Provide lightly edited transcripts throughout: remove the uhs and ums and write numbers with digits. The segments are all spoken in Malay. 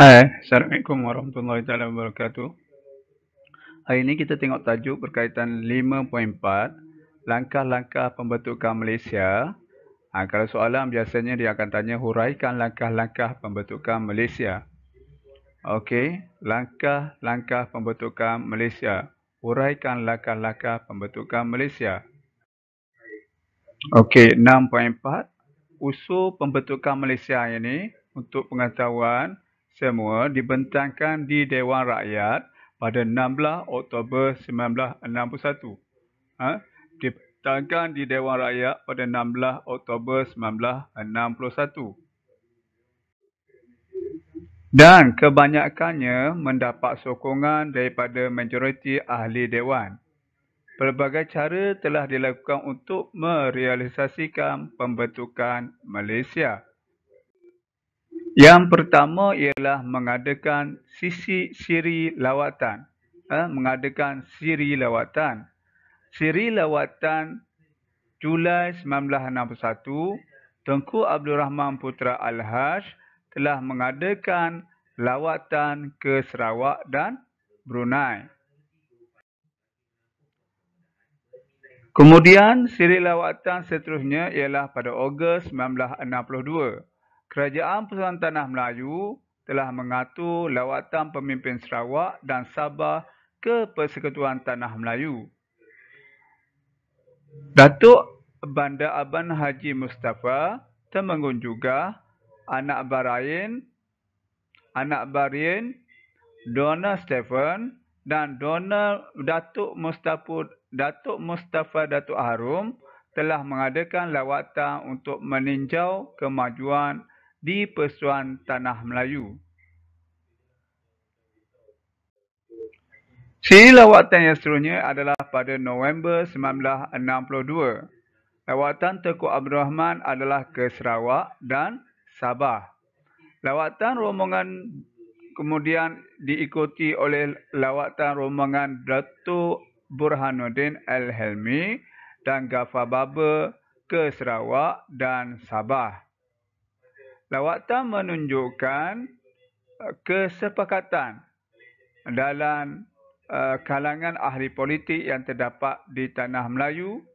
Hai, Assalamualaikum warahmatullahi taala wabarakatuh. Hari ini kita tengok tajuk berkaitan 5.4, langkah-langkah pembentukan Malaysia. Kalau soalan biasanya dia akan tanya huraikan langkah-langkah pembentukan Malaysia. Okey, langkah-langkah pembentukan Malaysia. Huraikan langkah-langkah pembentukan Malaysia. Okey, 6.4, usul pembentukan Malaysia ini untuk pengetahuan semua dibentangkan di Dewan Rakyat pada 16 Oktober 1961. Dibentangkan di Dewan Rakyat pada 16 Oktober 1961. Dan kebanyakannya mendapat sokongan daripada majoriti ahli Dewan. Pelbagai cara telah dilakukan untuk merealisasikan pembentukan Malaysia. Yang pertama ialah mengadakan siri lawatan. Siri lawatan Julai 1961, Tengku Abdul Rahman Putra Al-Haj telah mengadakan lawatan ke Sarawak dan Brunei. Kemudian, siri lawatan seterusnya ialah pada Ogos 1962. Kerajaan Persekutuan Tanah Melayu telah mengatur lawatan pemimpin Sarawak dan Sabah ke Persekutuan Tanah Melayu. Datuk Bandar Aban Haji Mustafa, Temenggung juga, Anak Barien, Donald Stephen dan Datuk Mustafa Datuk Harum telah mengadakan lawatan untuk meninjau kemajuan di Persekutuan Tanah Melayu. Siri lawatan yang seterusnya adalah pada November 1962. Lawatan Tengku Abdul Rahman adalah ke Sarawak dan Sabah. Lawatan rombongan kemudian diikuti oleh lawatan rombongan Datuk Burhanuddin Al-Helmi dan Ghaffar Baba ke Sarawak dan Sabah. Lawatan menunjukkan kesepakatan dalam kalangan ahli politik yang terdapat di Tanah Melayu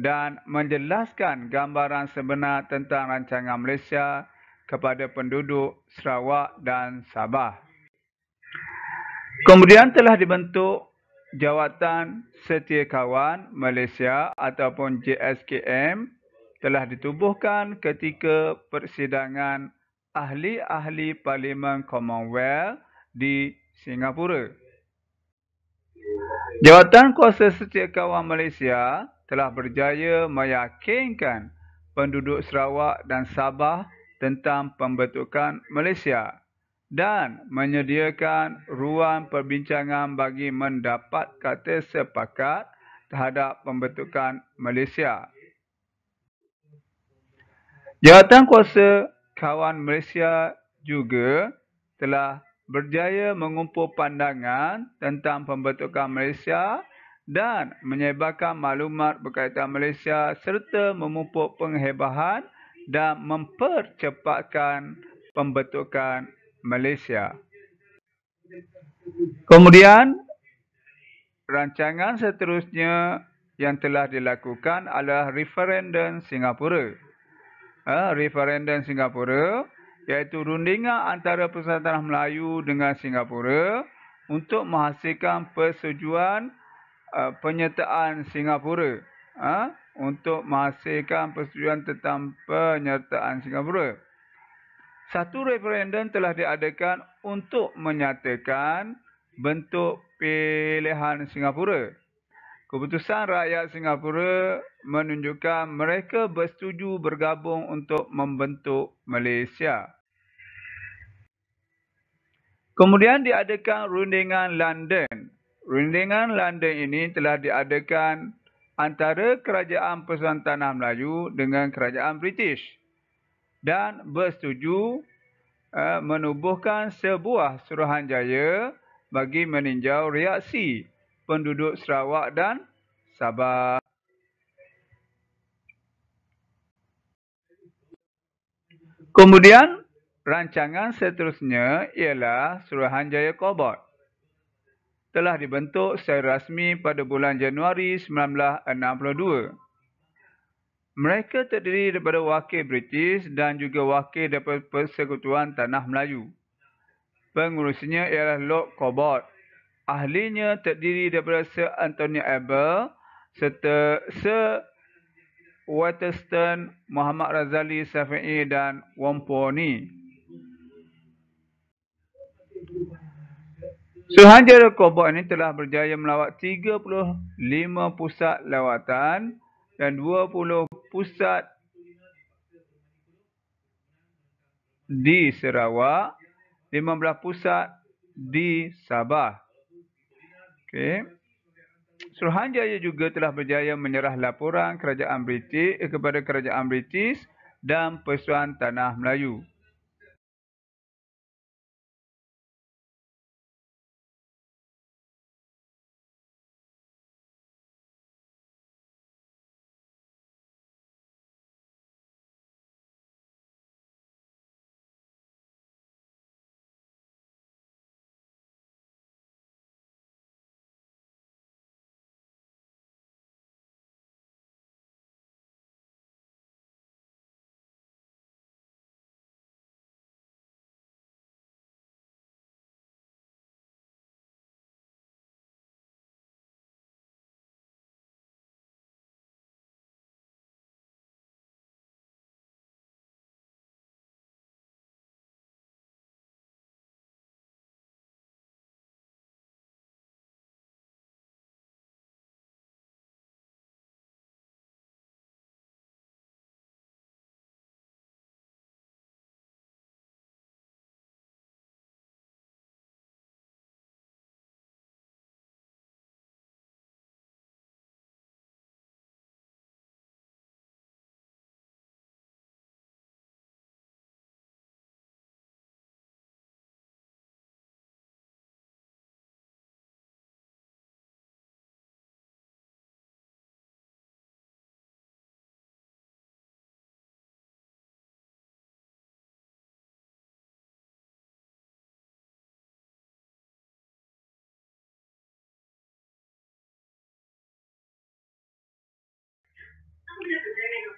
dan menjelaskan gambaran sebenar tentang rancangan Malaysia kepada penduduk Sarawak dan Sabah. Kemudian telah dibentuk Jawatan Setiakawan Malaysia ataupun JSKM telah ditubuhkan ketika persidangan ahli-ahli Parlimen Commonwealth di Singapura. Jawatan Kuasa Setiakawan Malaysia telah berjaya meyakinkan penduduk Sarawak dan Sabah tentang pembentukan Malaysia dan menyediakan ruang perbincangan bagi mendapat kata sepakat terhadap pembentukan Malaysia. Jawatan Kuasa Kawan Malaysia juga telah berjaya mengumpul pandangan tentang pembentukan Malaysia dan menyebarkan maklumat berkaitan Malaysia serta memupuk penghebahan dan mempercepatkan pembentukan Malaysia. Kemudian, rancangan seterusnya yang telah dilakukan adalah referendum Singapura. Referendum Singapura iaitu rundingan antara Persekutuan Tanah Melayu dengan Singapura untuk menghasilkan persetujuan penyertaan Singapura. Tentang penyertaan Singapura. Satu referendum telah diadakan untuk menyatakan bentuk pilihan Singapura. Keputusan rakyat Singapura menunjukkan mereka bersetuju bergabung untuk membentuk Malaysia. Kemudian diadakan rundingan London. Rundingan London ini telah diadakan antara Kerajaan Persekutuan Tanah Melayu dengan Kerajaan British dan bersetuju menubuhkan sebuah suruhanjaya bagi meninjau reaksi penduduk Sarawak dan Sabah. Kemudian rancangan seterusnya ialah Suruhanjaya Kobot. Telah dibentuk secara rasmi pada bulan Januari 1962. Mereka terdiri daripada wakil British dan juga wakil daripada Persekutuan Tanah Melayu. Pengurusnya ialah Lord Kobot. Ahlinya terdiri daripada Sir Anthony Abel serta Sir Waterston, Muhammad Razali Shafi'i dan Wompo Ni. Suruhanjaya Kobot ini telah berjaya melawat 35 pusat lawatan dan 20 pusat di Sarawak, 15 pusat di Sabah. Okey. Suruhanjaya juga telah berjaya menyerah laporan kerajaan British kepada kerajaan British dan Persekutuan Tanah Melayu.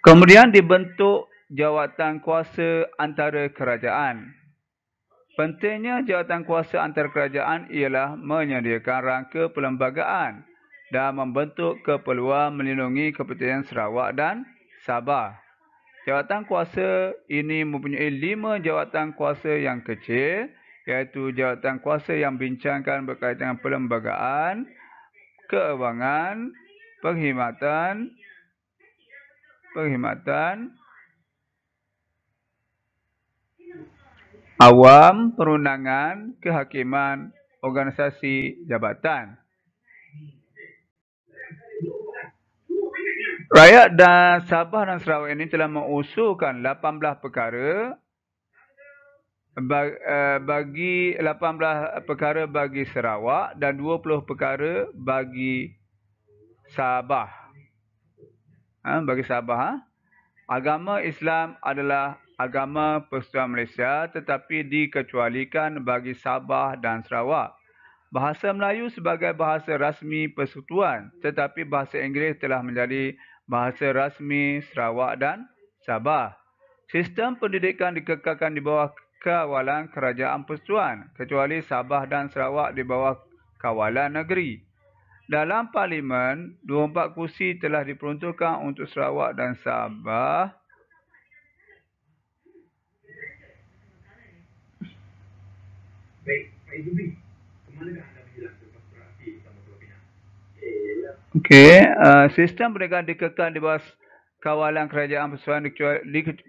Kemudian dibentuk jawatan kuasa antara kerajaan. Pentingnya jawatan kuasa antara kerajaan ialah menyediakan rangka perlembagaan dan membentuk keperluan melindungi kepentingan Sarawak dan Sabah. Jawatan kuasa ini mempunyai 5 jawatan kuasa yang kecil, iaitu jawatan kuasa yang bincangkan berkaitan dengan perlembagaan, keuangan, perkhidmatan, awam, perundangan, kehakiman, organisasi jabatan. Rakyat dan Sabah dan Sarawak ini telah mengusulkan 18 perkara bagi 18 perkara bagi Sarawak dan 20 perkara bagi Sabah. Bagi Sabah, agama Islam adalah agama Persekutuan Malaysia tetapi dikecualikan bagi Sabah dan Sarawak. Bahasa Melayu sebagai bahasa rasmi Persekutuan tetapi bahasa Inggeris telah menjadi bahasa rasmi Sarawak dan Sabah. Sistem pendidikan dikekalkan di bawah kawalan kerajaan Persekutuan kecuali Sabah dan Sarawak di bawah kawalan negeri. Dalam Parlimen, 24 kursi telah diperuntukkan untuk Sarawak dan Sabah. Baik, Pak Izubi, kemanakah anda menjelaskan konspirasi bersama dua pihak? Okey, sistem perniagaan dikekalkan di bawah kawalan kerajaan Persekutuan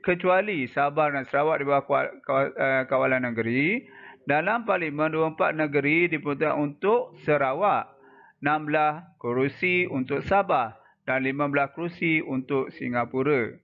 kecuali Sabah dan Sarawak di bawah kawalan negeri. Dalam Parlimen, 24 negeri diperuntukkan untuk Sarawak. 16 kerusi untuk Sabah dan 15 kerusi untuk Singapura.